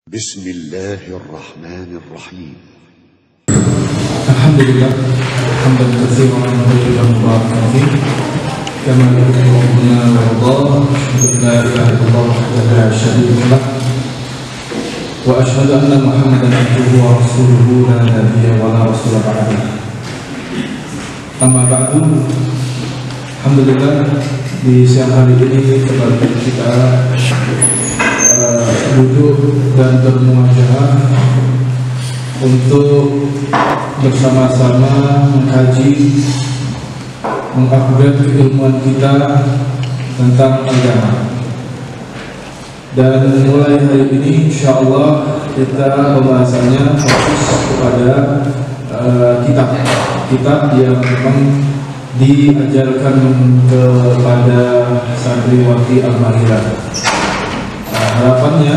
بسم الله الرحمن الرحيم. الحمد لله حمدا كثيرا طيبا مباركا فيه كما يحب ربنا ويرضاه. أشهد أن لا إله إلا الله وحده لا شريك له وأشهد أن محمدا عبده ورسوله لا نبي ولا رسول بعده. أما بعد, alhamdulillah di siang hari ini kembali kita duduk dan bermuajahah untuk bersama-sama mengkaji, mengupgrade keilmuan kita tentang agama. Dan mulai hari ini insyaallah kita pembahasannya fokus kepada kitab yang memang diajarkan kepada santriwati Al-Mahirah. Harapannya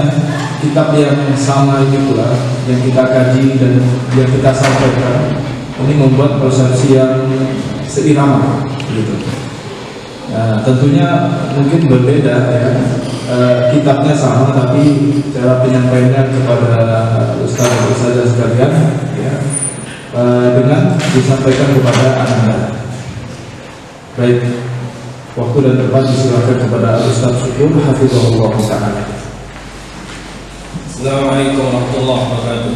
kitab yang sama ini pula yang kita kaji dan yang kita sampaikan ini membuat persepsi yang seirama gitu. Tentunya mungkin berbeda ya, kitabnya sama tapi cara penyampaiannya kepada ustaz-ustaz sekalian ya, dengan disampaikan kepada Anda. Baik, waktu dan tempat disilakan kepada Ustaz Syukur hafizahullah ta'ala. Assalamualaikum warahmatullahi wabarakatuh.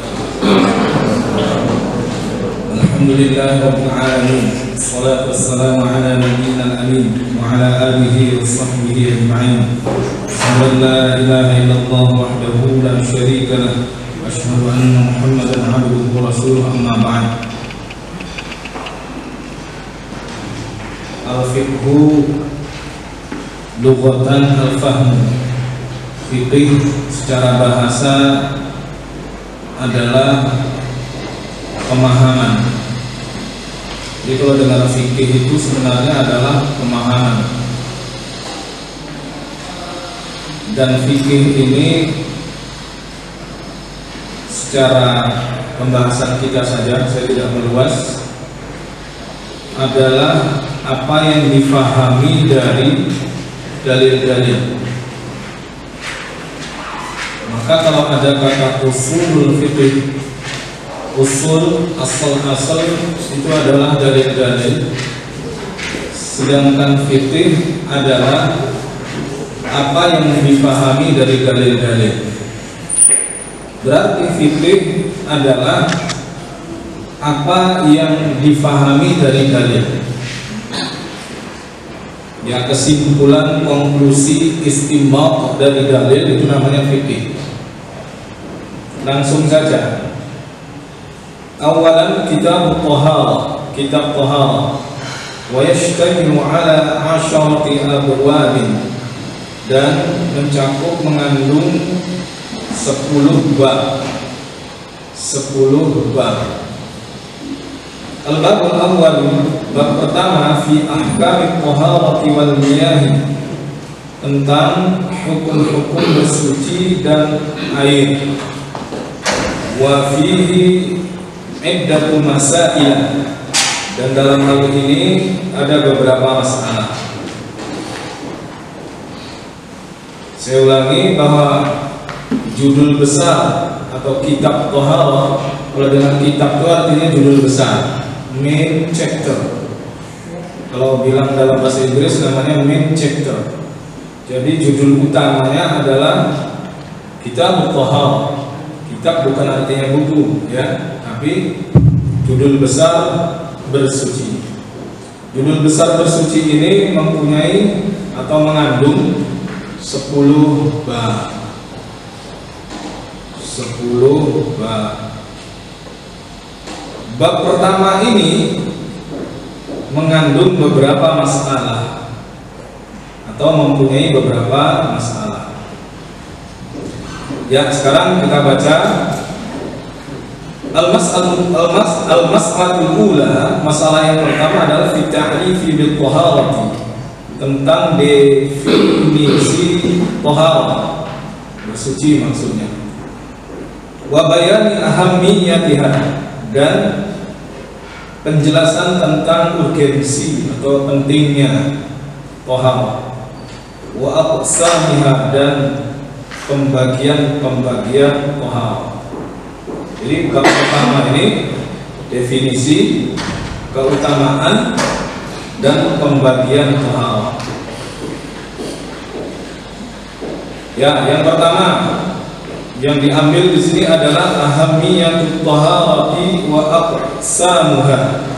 Alhamdulillahi rabbil alamin. Wassalatu wassalamu ala nabiyyina al-amin wa ala alihi wa sahbihi ajma'in. Asyhadu an la ilaha illallah wahdahu la syarika lah wa asyhadu anna Muhammadan 'abduhu wa rasuluhu, amma ba'd. Al-fiqhu lughatan al-fahmu. Fikih secara bahasa adalah pemahaman. Jadi kalau dengar fikih itu sebenarnya adalah pemahaman. Dan fikih ini secara pembahasan kita saja, saya tidak meluas, adalah apa yang difahami dari dalil-dalil. Maka kalau ada kata usul fikih, usul asal-asal itu adalah dalil-dalil, sedangkan fikih adalah apa yang difahami dari dalil-dalil. Berarti fikih adalah apa yang difahami dari dalil. Ya, kesimpulan, konklusi, istinbat dari dalil itu namanya fikih. Langsung saja. Awalan kitab Taharah, kitab Taharah, wa yashtamilu ala 'asharati abwabin, dan mencakup mengandung 10 bab. 10 bab. Al-babul awwal, bab pertama, fi ahkamit taharati wal miyah, tentang hukum-hukum bersuci dan air. Wa fihi iddatu masail, dan dalam hal ini ada beberapa masalah. Saya ulangi bahwa judul besar atau kitab Taharah, kalau dengan kitab itu artinya judul besar, main chapter. Kalau bilang dalam bahasa Inggris namanya main chapter. Jadi judul utamanya adalah kitab Taharah. Kitab bukan artinya buku ya, tapi judul besar bersuci. Judul besar bersuci ini mempunyai atau mengandung 10 bab. 10 bab. Bab pertama ini mengandung beberapa masalah atau mempunyai beberapa masalah. Ya, sekarang kita baca al-mas'alatul ula. Masalah yang pertama adalah fi ta'rifi bil taharati, tentang definisi taharah, bersuci maksudnya. Wa bayani ahammiyatiha, dan penjelasan tentang urgensi atau pentingnya taharah. Wa aqsamiha, dan pembagian toharoh. Jadi bab pertama ini definisi, keutamaan, dan pembagian toharoh. Ya, yang pertama yang diambil di sini adalah ahamiyatut taharati wa aqsamuha.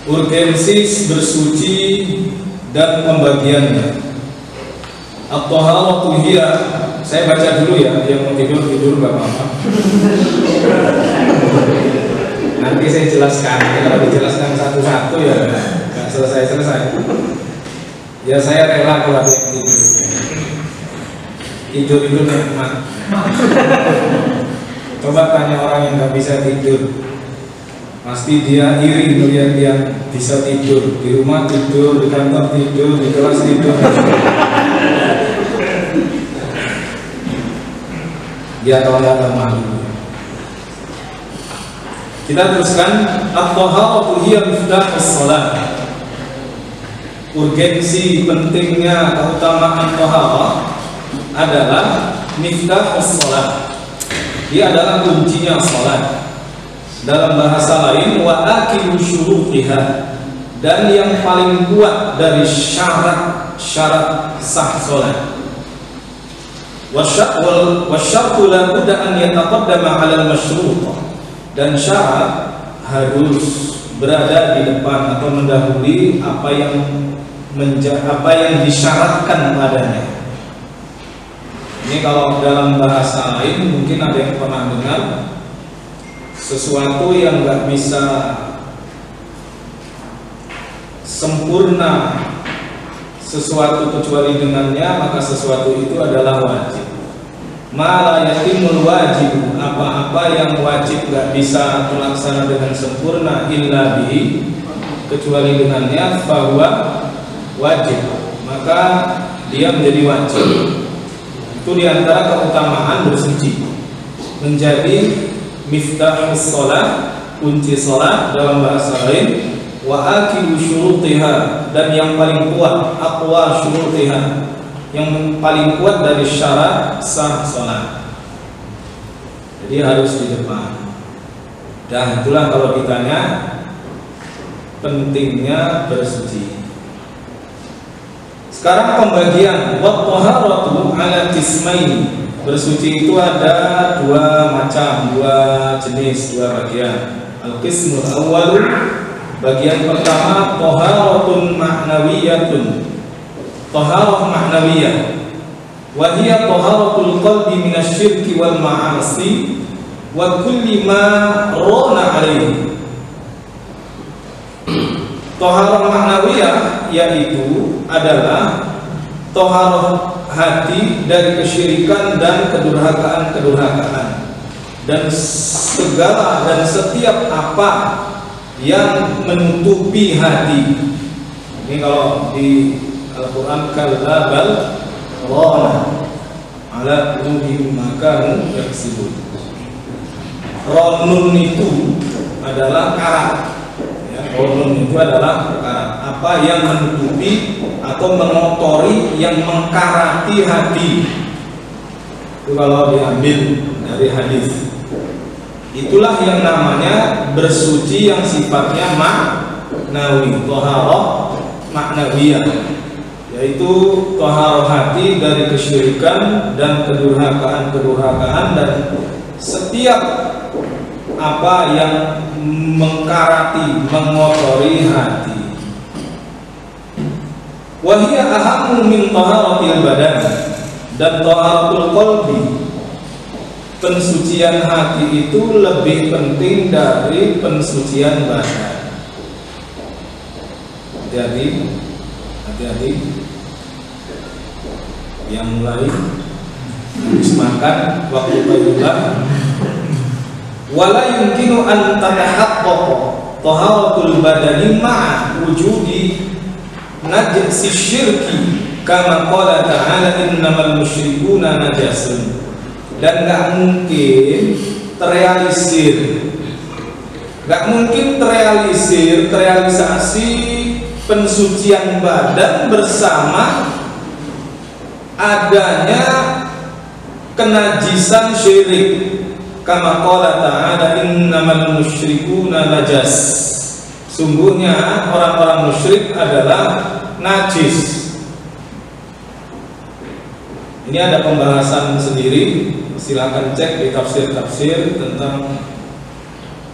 Urgensi bersuci dan pembagiannya. At-taharatu hiya, saya baca dulu ya, yang mau tidur enggak apa-apa. Nanti saya jelaskan, kalau dijelaskan satu-satu ya enggak selesai-selesai. Ya saya rela kalau ada yang tidur. Tidur itu nikmat. Coba tanya orang yang nggak bisa tidur, pasti dia iri melihat dia bisa tidur. Di rumah tidur, di kantor tidur, di kelas tidur. Dia kalau nggak ada malu. Kita teruskan. At-taharatu hiya miftahus shalah. Urgensi pentingnya keutamaan taharah adalah miftahus shalah. Dia adalah kuncinya salat. Dalam bahasa lain, wa akilu syurutiha, dan yang paling kuat dari syarat sah salat. Wasyartu la budda an yataqaddama 'ala al-masyrut, dan syarat harus berada di depan atau mendahului apa yang disyaratkan padanya. Ini kalau dalam bahasa lain mungkin ada yang pernah dengar sesuatu yang nggak bisa sempurna sesuatu kecuali dengannya, maka sesuatu itu adalah wajib. Ma la yatimul wajib, apa-apa yang wajib nggak bisa terlaksana dengan sempurna illa bihi, kecuali dengannya, fahuwa wajib, maka dia menjadi wajib. Itu diantara keutamaan bersuci, menjadi miftahus shalah, kunci salat dalam bahasa lain. Wa akilu syurutiha, dan yang paling kuat, aqwa syurutiha, yang paling kuat dari syarat sah salat. Jadi harus di depan. Dan itulah kalau ditanya pentingnya bersuci. Sekarang pembagian. Wa taharatu ala qismaini. Bersuci itu ada dua macam, dua jenis, dua bagian. Al-qismul awwal, bagian pertama, taharatun ma'nawiyatun. Taharah ma'nawiyah. Wa hiya taharatul qalbi minasyirki wal ma'asi wa kulli ma rana alaihi. Taharah ma'nawiyah yaitu adalah taharah hati dari kesyirikan dan kedurhakaan dan segala dan setiap apa yang menutupi hati. Ini kalau di Al-Quran, kalla bal rana ala qulubihim ma kanu yaksibun. Ronun itu adalah karat. Ronun itu adalah karat, apa yang menutupi atau mengotori, yang mengkarati hati. Itu kalau diambil dari hadis. Itulah yang namanya bersuci yang sifatnya maknawi, taharah maknawiyah, yaitu taharah hati dari kesyirikan dan kedurhakaan dan setiap apa yang mengkarati, mengotori hati. Wahia ahammu min taharatil badan, dan taharatul qalbi, pensucian hati itu lebih penting dari pensucian badan. Hati-hati. Yang mulai habis makan waktu bayyulah. Wala yumkinu an tatahaqqaqa taharatul badani ma'a wujudi najsi syirki kama qala ta'ala innamal musyrikuna najasun. Dan gak mungkin terrealisasi pensucian badan bersama adanya kenajisan syirik. Kama qala ta'ala innamal musyrikuna najas. Sungguhnya orang-orang musyrik adalah najis. Ini ada pembahasan sendiri, silakan cek di tafsir-tafsir tentang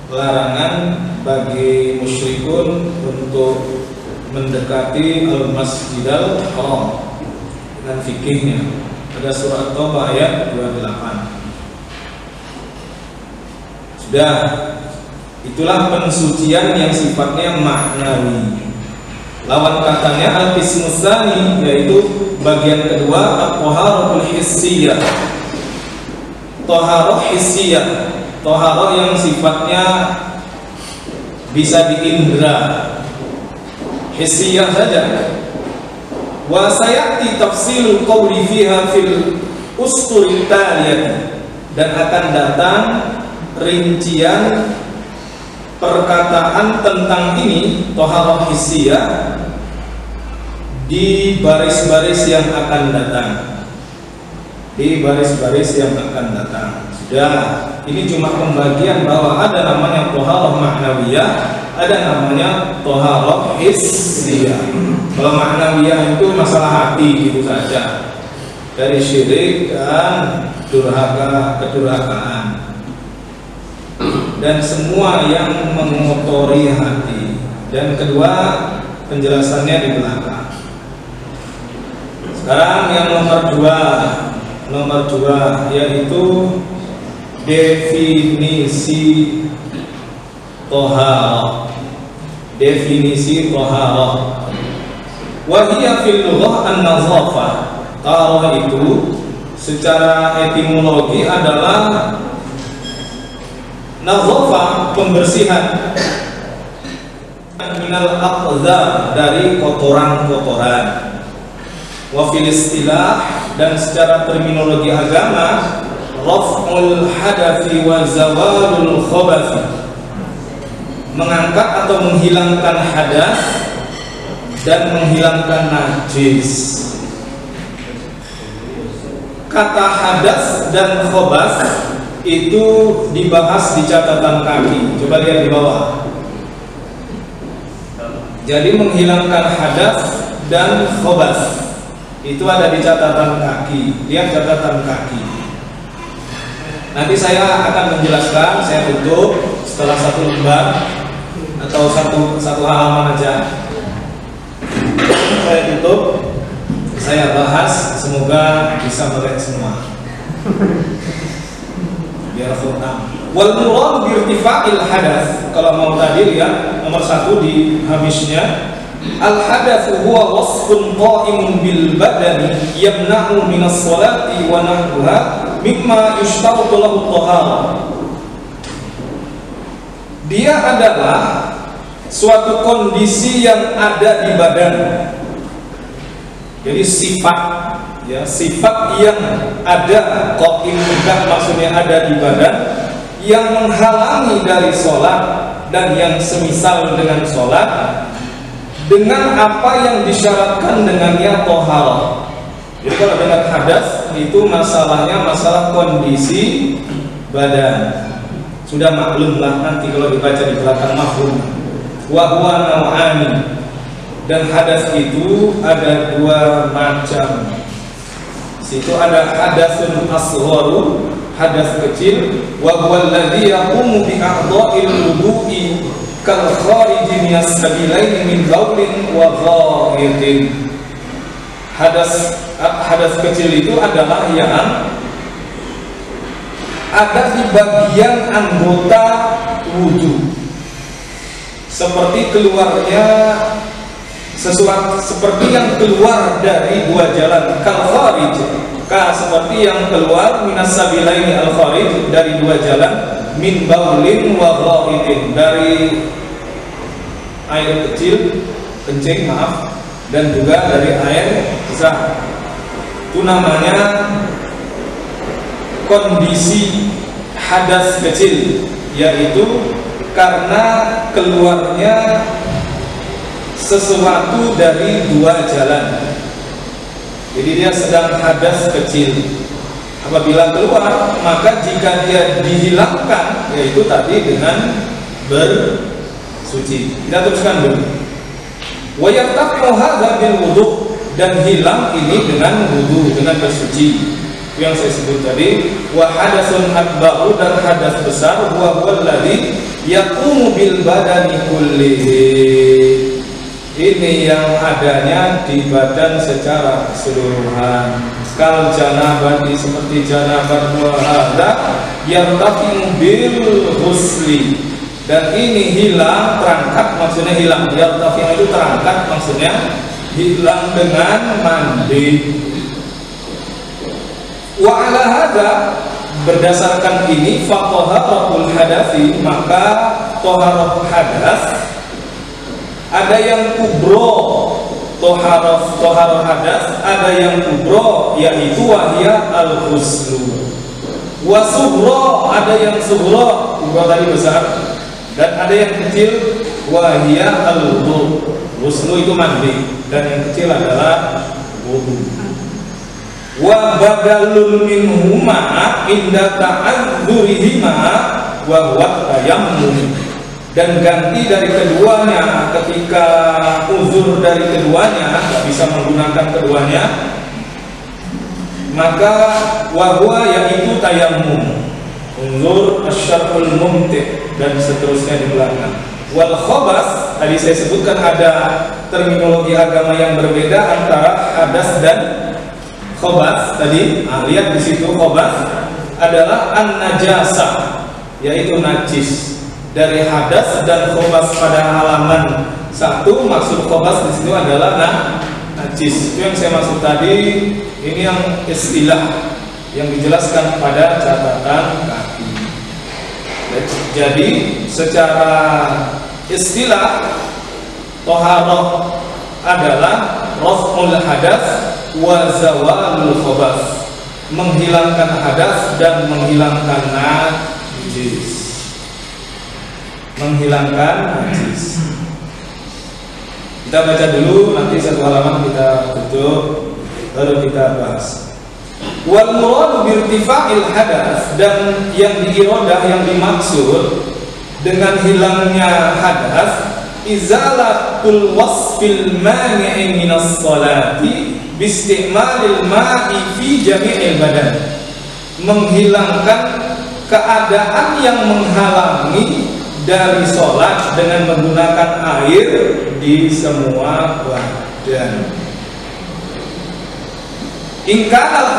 larangan bagi musyrikun untuk mendekati al-masjidal haram dengan fikihnya. Ada surat Taubah ayat 28. Sudah, itulah pensucian yang sifatnya maknawi. Lawan katanya al-qismus tsani, yaitu bagian kedua at-thaharatul hissiyah. Thaharah hissiyah, thaharah yang sifatnya bisa diindra, hissiyah saja. Wa sayati tafsilul qawli fiha fil usturil taliyah, dan akan datang rincian perkataan tentang ini thaharah hissiyah di baris-baris yang akan datang. Di baris-baris yang akan datang. Sudah, ini cuma pembagian bahwa ada namanya thaharah ma'nawiyah, ada namanya thaharah hissiyah. Kalau ma'nawiyah itu masalah hati gitu saja, dari syirik dan kedurhakaan dan semua yang mengotori hati. Dan kedua, penjelasannya di belakang. Sekarang yang nomor dua yaitu definisi thaharah. Definisi thaharah. Wa hiya fil lughah an-nazafah. Thaharah itu secara etimologi adalah nazafah, pembersihan, minal aqdhar, dari kotoran-kotoran. Wa fil istilah, dan secara terminologi agama, raf'ul hadathi wa zawalul khabathi, mengangkat atau menghilangkan hadas dan menghilangkan najis. Kata hadas dan khabas itu dibahas di catatan kaki. Coba lihat di bawah. Jadi menghilangkan hadas dan khabas itu ada di catatan kaki. Lihat catatan kaki. Nanti saya akan menjelaskan, saya tutup setelah satu lembar atau satu halaman aja. Saya tutup, saya bahas, semoga bisa melek semua. Biar khutbah. Wal murad bi irtifa'il hadath. Kalau mau tadi lihat nomor 1 di hamisnya, al hadath huwa wasfun qa'imun bil badani yamna'u min as-salati wa nahwaha mimma yushtaratu lahu at-taharah. Dia adalah suatu kondisi yang ada di badan. Jadi sifat, ya, sifat yang ada, qa'im juga maksudnya ada di badan, yang menghalangi dari sholat dan yang semisal dengan sholat, dengan apa yang disyaratkan dengannya toharah. Jadi kalau dengan hadas itu masalahnya masalah kondisi badan. Sudah maklum lah nanti kalau dibaca di belakang mafhum. Wa huwa naw'ani. Dan hadas itu ada dua macam. Situ ada hadasun asgharu, hadas kecil, wa huwa alladhi yaqumu bi a'dha'il wudu'i kal khariji minas sabilain min baulin wa gha'itin. Hadas kecil itu adalah yang ada di bagian anggota wudu, seperti keluarnya sesuatu, seperti yang keluar dari dua jalan, kal kharij, seperti yang keluar minas sabilaini al kharij, dari dua jalan, min baulin wa gha'itin, dari air kecil, kencing, maaf, dan juga dari air besar. Itu namanya kondisi hadas kecil, yaitu karena keluarnya sesuatu dari dua jalan. Jadi dia sedang hadas kecil. Apabila keluar, maka jika dia dihilangkan, yaitu tadi dengan bersuci. Kita teruskan dulu. Wa yartafi'u hadza bil wudu, dan hilang ini dengan wudu, dengan bersuci. Yang saya sebut tadi, wa hadasun akbaru, dan hadas besar, wa huwa alladhi yaqumu bil badani kullihi. Ini yang adanya di badan secara keseluruhan. Kal janabati, seperti janabat, wa hadza yartafi'u bil husli, dan ini hilang, terangkat, maksudnya hilang. Yartafi'u itu terangkat, maksudnya hilang dengan mandi. Wa ala hadza, berdasarkan ini, fa taharatul hadathi, maka taharah hadas ada yang kubro, toharoh hadas ada yang kubro, yaitu wahya al-huslu. Wa sughra, ada yang sughra, kubro tadi besar, dan ada yang kecil, wahya al-wudu. Huslu itu mandi, dan yang kecil adalah wudu. Wa badalun minhuma inda ta'adzurihima wa huwa tayammum, dan ganti dari keduanya ketika uzur dari keduanya, tidak bisa menggunakan keduanya, maka wahwa yaitu tayammum. Uzur asyarul mumti, dan seterusnya di belakang. Wal khobas, tadi saya sebutkan ada terminologi agama yang berbeda antara hadas dan khobas tadi. Lihat di situ, khobas adalah an-najasah, yaitu najis. Dari hadas dan khobas pada halaman 1, maksud khobas di situ adalah najis. Itu yang saya maksud tadi. Ini yang istilah yang dijelaskan pada catatan kaki. Jadi secara istilah, toharoh adalah raf'ul hadas wa zawalul khobas, menghilangkan hadas dan menghilangkan najis. Menghilangkan najis. Kita baca dulu, nanti satu halaman kita tutup, baru kita bahas. Wal muradu birtifa'il hadas, dan yang diirodah, yang dimaksud dengan hilangnya hadas, izalatul wasfil mani'i minas salati bisti'malil ma'i fi jami'il badan, menghilangkan keadaan yang menghalangi dari sholat dengan menggunakan air di semua badan. Ingkanal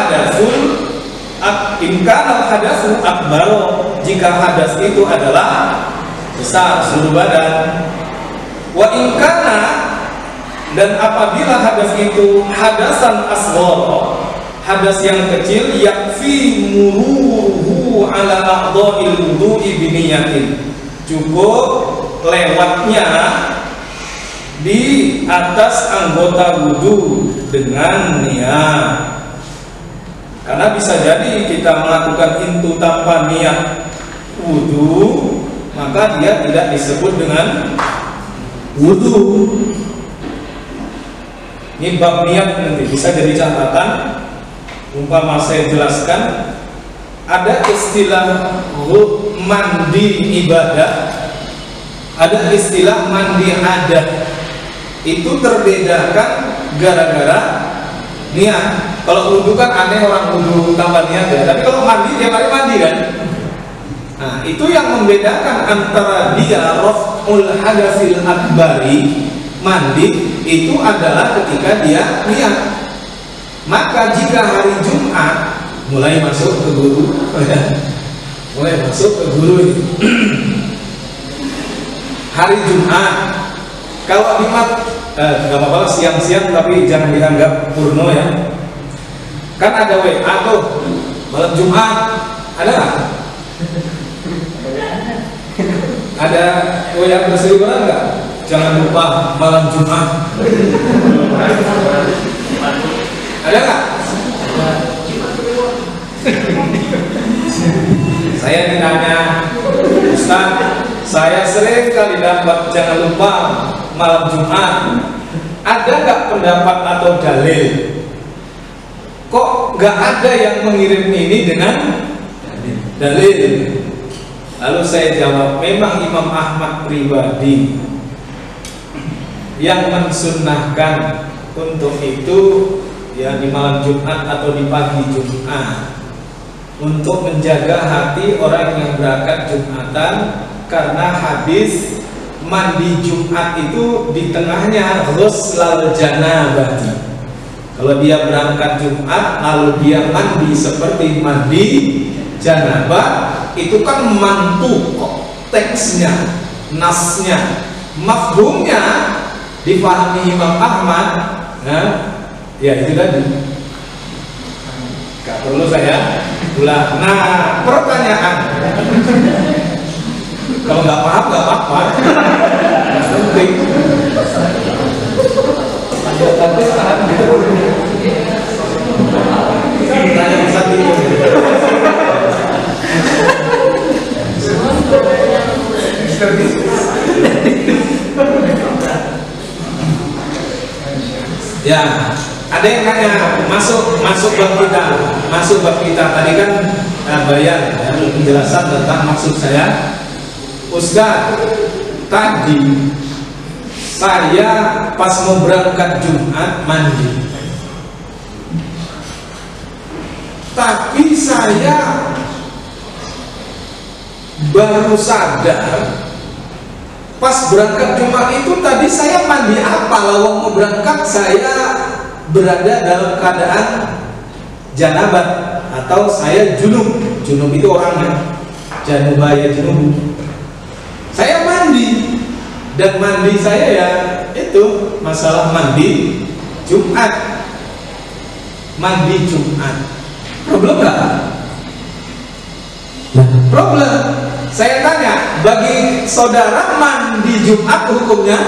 hadasul akbar, jika hadas itu adalah besar seluruh badan. Wa ingkana, dan apabila hadas itu hadasan asghar, hadas yang kecil, yakfi muruhu ala a'dha'il wudu'i biniyatin, cukup lewatnya di atas anggota wudu dengan niat. Karena bisa jadi kita melakukan itu tanpa niat wudu, maka dia tidak disebut dengan wudu. Ini bab niat, nanti bisa jadi catatan. Umpama saya jelaskan, ada istilah mandi ibadah, ada istilah mandi adat. Itu terbedakan gara-gara niat. Kalau wudu kan aneh, orang wudu tanpa niat ya. Tapi kalau mandi, tiap hari mandi kan. Nah, itu yang membedakan antara dia raf'ul hadasil akbari, mandi, itu adalah ketika dia niat. Maka jika hari Jumat, mulai masuk ke guru, mulai masuk ke guru ini. Hari Jumat, kalau Jumat nggak apa-apa siang-siang, tapi jangan dianggap purno ya. Kan ada WA tuh malam Jumat, ada nggak? Ada WA berseliweran nggak? Jangan lupa malam Jumat. Ada nggak? Saya ditanya, Ustaz, saya sering kali dapat jangan lupa malam Jumat. Ada nggak pendapat atau dalil? Kok nggak ada yang mengirim ini dengan dalil? Lalu saya jawab, memang Imam Ahmad pribadi yang mensunnahkan untuk itu ya di malam Jumat atau di pagi Jumat, untuk menjaga hati orang yang berangkat Jumatan, karena hadis mandi Jumat itu di tengahnya ghuslal janabati. Kalau dia berangkat Jumat lalu dia mandi seperti mandi janabah, itu kan mantuk teksnya, nasnya, mafhumnya dipahami Imam Ahmad. Ya itu tadi, gak perlu saya ulang. Nah, pertanyaan, kalau nggak paham nggak apa-apa, nggak penting. Tapi paham gitu. Tanya satu itu. Ya, ada yang nanya, masuk bab kita tadi kan bayan ya, penjelasan tentang maksud saya. Ustaz, tadi saya pas mau berangkat Jumat mandi, tapi saya baru sadar pas berangkat Jumat itu tadi saya mandi apa? Lalu mau berangkat saya berada dalam keadaan janabat atau saya junub. Junub itu orangnya, janubah ya junub. Saya mandi, dan mandi saya ya itu masalah mandi Jumat. Mandi Jumat problem nggak? Problem. Saya tanya, bagi saudara mandi Jumat hukumnya?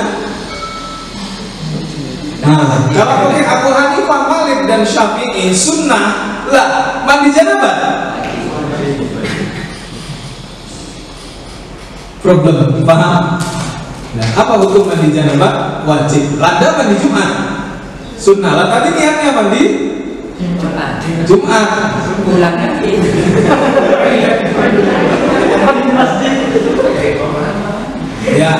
Nah, kalau bagi Abu Hanifah, Malik dan Syafi'i sunnah lah mandi janabah. Problem, paham? Nah, apa hukum mandi janabah? Wajib. Lada mandi Jumat sunnah lah. Tadi niatnya mandi Jumat. Pulang nanti. Ya,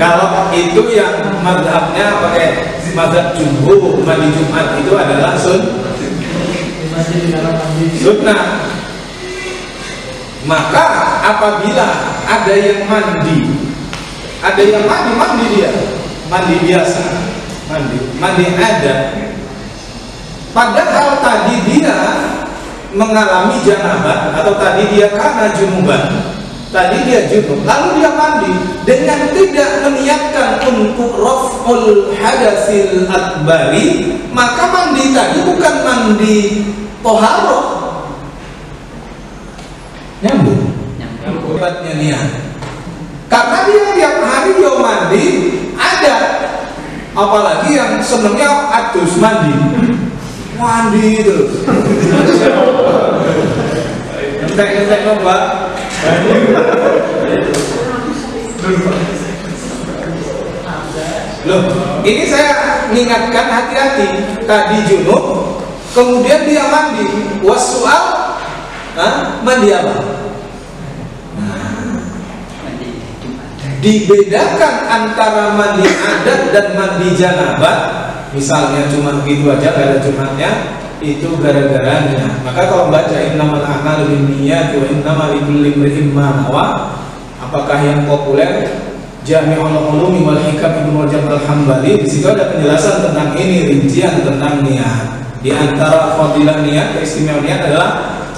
kalau itu yang mazhabnya pakai mazhab jumhur, mandi Jumat itu adalah sunnah. Maka apabila ada yang mandi dia, mandi biasa, mandi adat, padahal tadi dia mengalami janabah atau tadi dia karena junuban, tadi dia junub, lalu dia mandi dengan tidak meniatkan untuk raf'ul hadatsil akbari, maka mandi tadi bukan mandi toharoh. Nyambung obatnya niat, karena dia tiap hari dia mandi ada, apalagi yang senengnya adus mandi terus entek mbak. Loh, ini saya mengingatkan hati-hati. Tadi junub, kemudian dia mandi. Wasu'al, mandi apa? Dibedakan antara mandi adat dan mandi janabah. Misalnya cuma begitu aja, gak ada Jumatnya, itu gara-garanya. Maka kalau baca innamal a'malu binniyati wa innamal likulli imri'in ma nawa, apakah yang populer Jami'ul Ulumi wal Hikam Ibnu Rajab Al-Hambali, di situ ada penjelasan tentang ini, rincian tentang niat. Di antara fadilah niat, keistimewaan niat adalah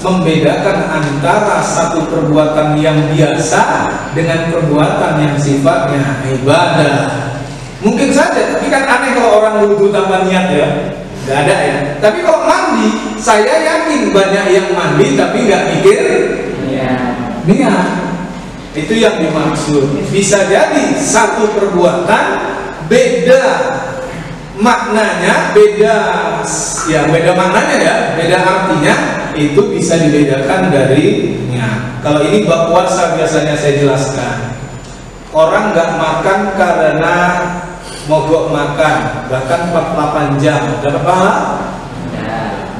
membedakan antara satu perbuatan yang biasa dengan perbuatan yang sifatnya ibadah. Mungkin saja, tapi kan aneh kalau orang wudhu tanpa niat ya, nggak ada ya. Tapi kalau mandi, saya yakin banyak yang mandi tapi nggak mikir niat. Itu yang dimaksud. Bisa jadi satu perbuatan beda maknanya, beda maknanya ya, beda artinya, itu bisa dibedakan dari niat. Kalau ini bab puasa biasanya saya jelaskan. Orang nggak makan karena mogok makan, bahkan 48 jam dapat pahala?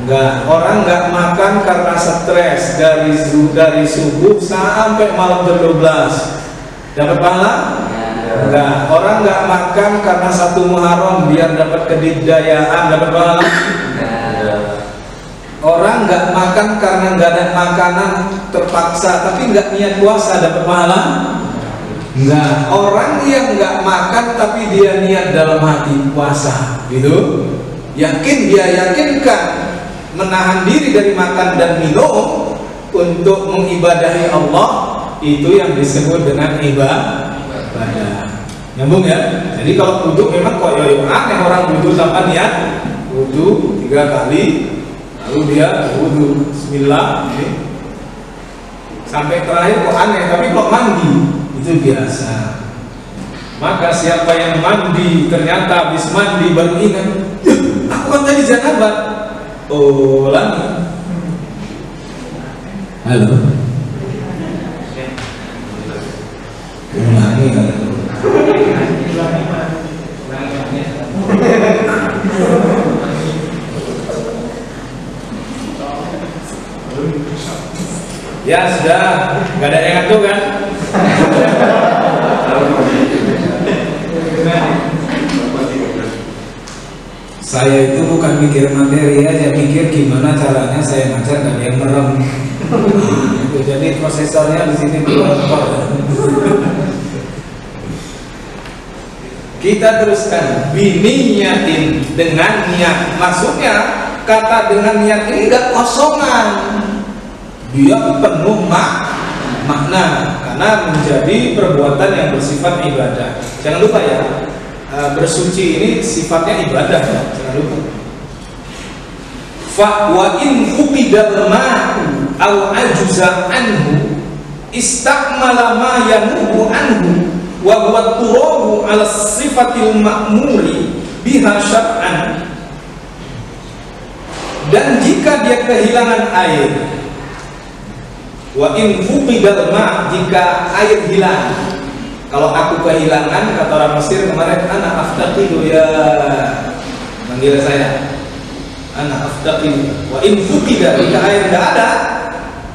Enggak. Orang nggak makan karena stres dari subuh sampai malam jam 12. Dapat pahala? Enggak. Orang nggak makan karena 1 Muharram biar dapat kedidayaan. Dapat pahala? Orang nggak makan karena nggak ada makanan terpaksa tapi nggak niat puasa. Dapat pahala? Enggak. Orang yang nggak makan tapi dia niat dalam hati puasa, gitu. Dia yakinkan menahan diri dari makan dan minum untuk mengibadahi Allah, itu yang disebut dengan ibadah. Nyambung ya? Jadi kalau wudhu memang kok aneh orang wudhu tanpa niat. Wudhu 3 kali lalu dia wudhu bismillah sampai terakhir kok aneh, tapi kok mandi itu biasa. Maka siapa yang mandi ternyata habis mandi baru ingat, aku kan tadi janabah. Ulangi. Halo. Ulangi. Ya sudah, nggak ada yang ngantuk kan? Saya itu bukan mikir materi aja, mikir gimana caranya saya ngajar dan yang merem. Jadi prosesornya di sini keluar. Kita teruskan. Biniyatin, dengan niat. Maksudnya kata dengan niat ini enggak kosongan. Dia penuh makna karena menjadi perbuatan yang bersifat ibadah. Jangan lupa ya. Bersuci ini sifatnya ibadah, jangan lupa. Fa wa in fuqidal ma'u aw ajuza anhu istakmala ma yanubu anhu wa huwa turabu ala sifatil ma'muri biha syar'an. Dan jika dia kehilangan air, wa in fuqidal ma', jika air hilang. Kalau aku kehilangan, kata orang Mesir kemarin, ana aftaqidu ya, manggil saya, ana aftaqidu. Wa in fuqida, jika air tidak ada,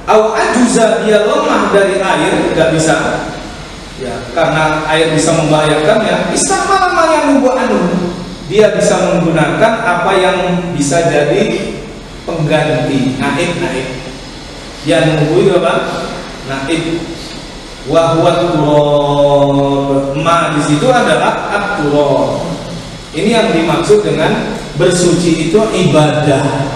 aw ajuza, dia lemah dari air, tidak bisa, ya, karena air bisa membahayakan ya. Istakmala ma yanubu anhu, dia bisa menggunakan apa yang bisa jadi pengganti. Naib. Yanubu itu apa? Naib. Wa huwa turab, ma di situ adalah at-turab. Ini yang dimaksud dengan bersuci itu ibadah,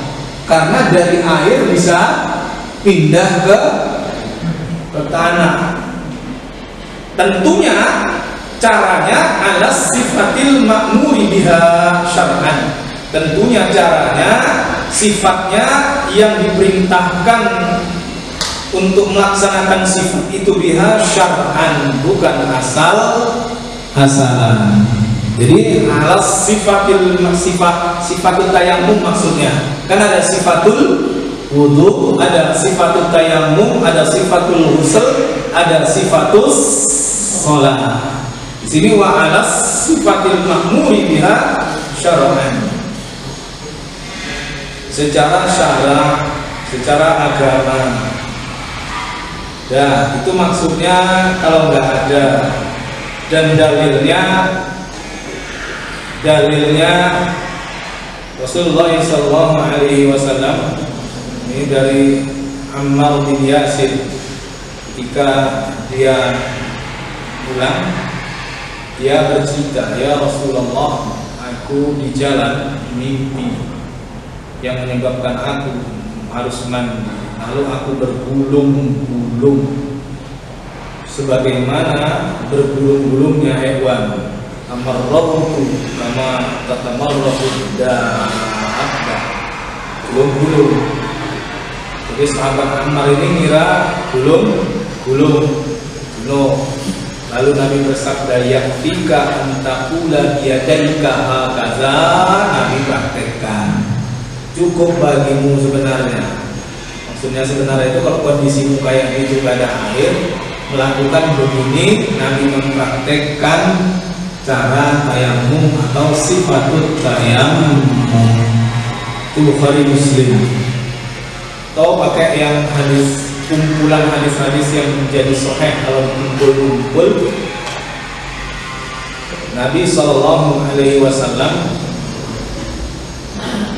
karena dari air bisa pindah ke tanah. Tentunya caranya ala sifatil ma'muri biha syar'an. Tentunya caranya, sifatnya yang diperintahkan untuk melaksanakan sifat itu biha syar'an, bukan asal-asalan. Jadi alas sifatul tayammum maksudnya. Kan ada sifatul wudu, ada sifatul tayammum, ada sifatul ghusl, ada sifatus shalah. Di sini wa alas sifatil ma'muri biha syar'an. Secara syara, secara agama. Ya, itu maksudnya kalau nggak ada. Dan dalilnya Rasulullah SAW ini dari Ammar bin Yasir, ketika dia pulang, dia bercerita, ya Rasulullah, aku di jalan mimpi yang menyebabkan aku harus mandi, lalu aku bergulung-gulung sebagaimana bergulung-gulungnya hewan. Amarratu kama tatamarratu dabba, gulung-gulung. Jadi sahabat Ammar ini ngira gulung-gulung. Lalu Nabi bersabda, yakfika antakula biyadaika hakaza. Nabi praktekkan, cukup bagimu sebenarnya. Maksudnya sebenarnya itu kalau kondisimu kayak itu gak ada air, melakukan begini. Nabi mempraktekkan cara tayamum atau sifatut tayamum. itu Bukhari Muslim. Atau pakai yang hadis, kumpulan hadis-hadis yang menjadi sahih kalau kumpul-kumpul. Nabi SAW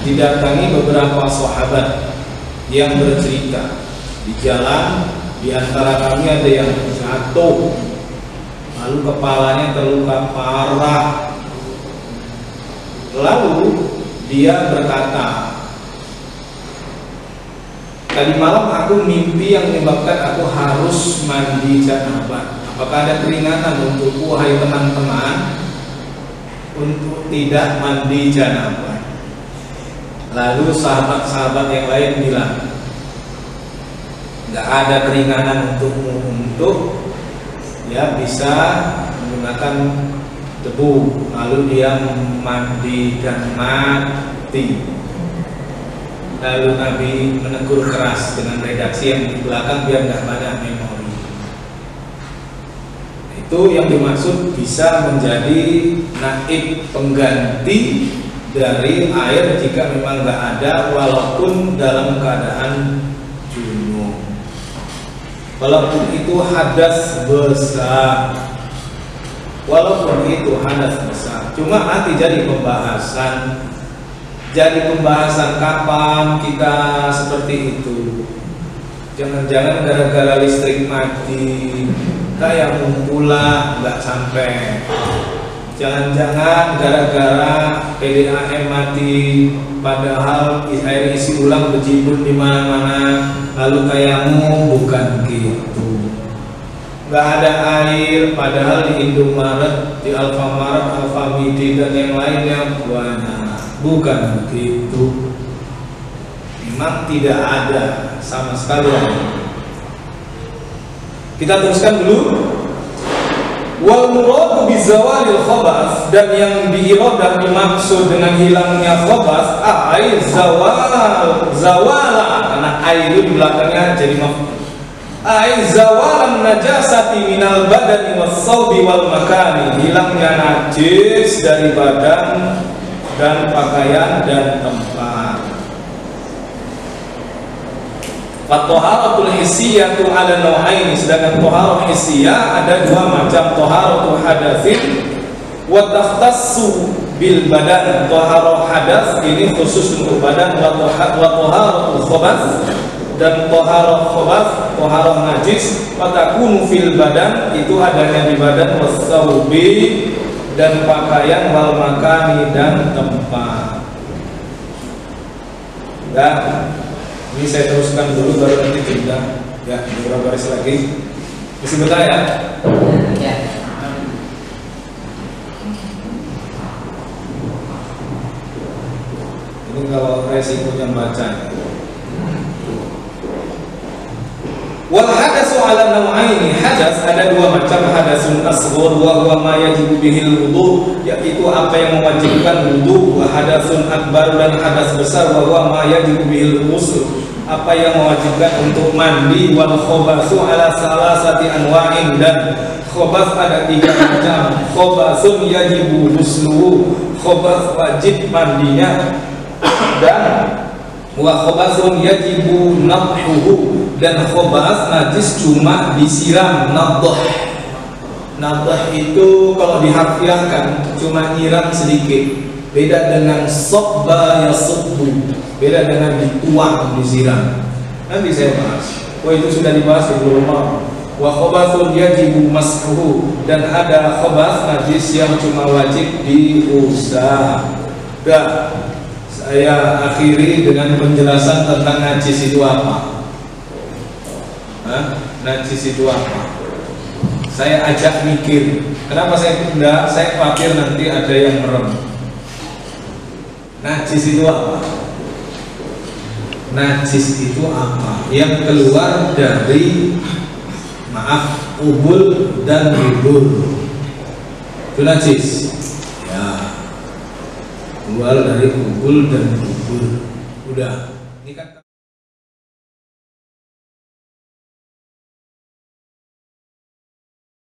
didatangi beberapa sahabat yang bercerita, di jalan di antara kami ada yang jatuh, lalu kepalanya terluka parah. Lalu dia berkata, tadi malam aku mimpi yang menyebabkan aku harus mandi janabah. Apakah ada keringanan untukku, wahai teman-teman, untuk tidak mandi janabah? Lalu sahabat-sahabat yang lain bilang, nggak ada keringanan untukmu untuk ya bisa menggunakan debu. Lalu dia mandi dan mati. Lalu Nabi menegur keras dengan redaksi yang di belakang biar nggak banyak memori. Itu yang dimaksud bisa menjadi naib, pengganti dari air jika memang nggak ada, walaupun dalam keadaan junub, walaupun itu hadas besar, walaupun itu hadas besar. Cuma nanti jadi pembahasan kapan kita seperti itu. Jangan-jangan gara-gara listrik mati tayamum pula nggak sampai. Jangan-jangan gara-gara PDAM mati, padahal air isi ulang berjibun di mana-mana, lalu tayamum, bukan gitu. Nggak ada air, padahal di Indomaret, di Alfamaret, Alfamidi dan yang lainnya banyak, bukan begitu. Memang tidak ada sama sekali. Kita teruskan dulu. Wal muradu bizawalil khabas, dan yang diirodah dimaksud dengan hilangnya khabas ai zawala, karena ai itu di belakangnya jadi maf'ul. Ai zawalan najasati minal badani was thawbi wal makani, hilangnya najis dari badan dan pakaian dan tempat. At-taharatul hissiyatu ala nau'aini, sedangkan taharah hissiyah ada dua macam, taharatul hadatsin wa takhtassu bil badan. Taharah hadas ini khusus untuk badan, wa taharatul khabas, dan taharah khabas, taharah najis, wa takunu fil badan, itu adanya di badan, was-thawbi, dan pakaian, wal makani, dan tempat. Dan ini saya teruskan dulu baru nanti pindah ya, beberapa baris lagi. Masih betah ya? Ya. Ini kalau resikonya baca. Wal hadasu ala nau'aini, hadas ada dua macam, hadasun asghar wa huwa ma yajibu bihil wudu, yaitu apa yang mewajibkan wudu, wa hadasun akbar, dan hadas besar, wa huwa ma yajibu bihil ghusl, apa yang mewajibkan untuk mandi. Wal khobasu ala salasati anwa'in, dan khobas ada tiga macam. Khobasun yajibu ghusluhu, khobas wajib mandinya, dan wa khobasun yajibu nadhuhu, dan khobas najis cuma disiram. Nadhah itu kalau diharfiahkan cuma nyiram sedikit, beda dengan sobba yasubbu, beda dengan dituang, disiram. Nanti saya bahas. itu sudah dibahas di bulan Ramadan. Wa khobathun yajibu mas'uhu, dan ada khobas najis yang cuma wajib diusap. Saya akhiri dengan penjelasan tentang najis itu apa. Najis itu apa? Saya ajak mikir. Kenapa saya tidak? Saya khawatir nanti ada yang merem. Najis itu apa? Najis itu apa? Yang keluar dari, maaf, ubul dan dubur. Itu najis. Ya, keluar dari ubul dan dubur. Udah.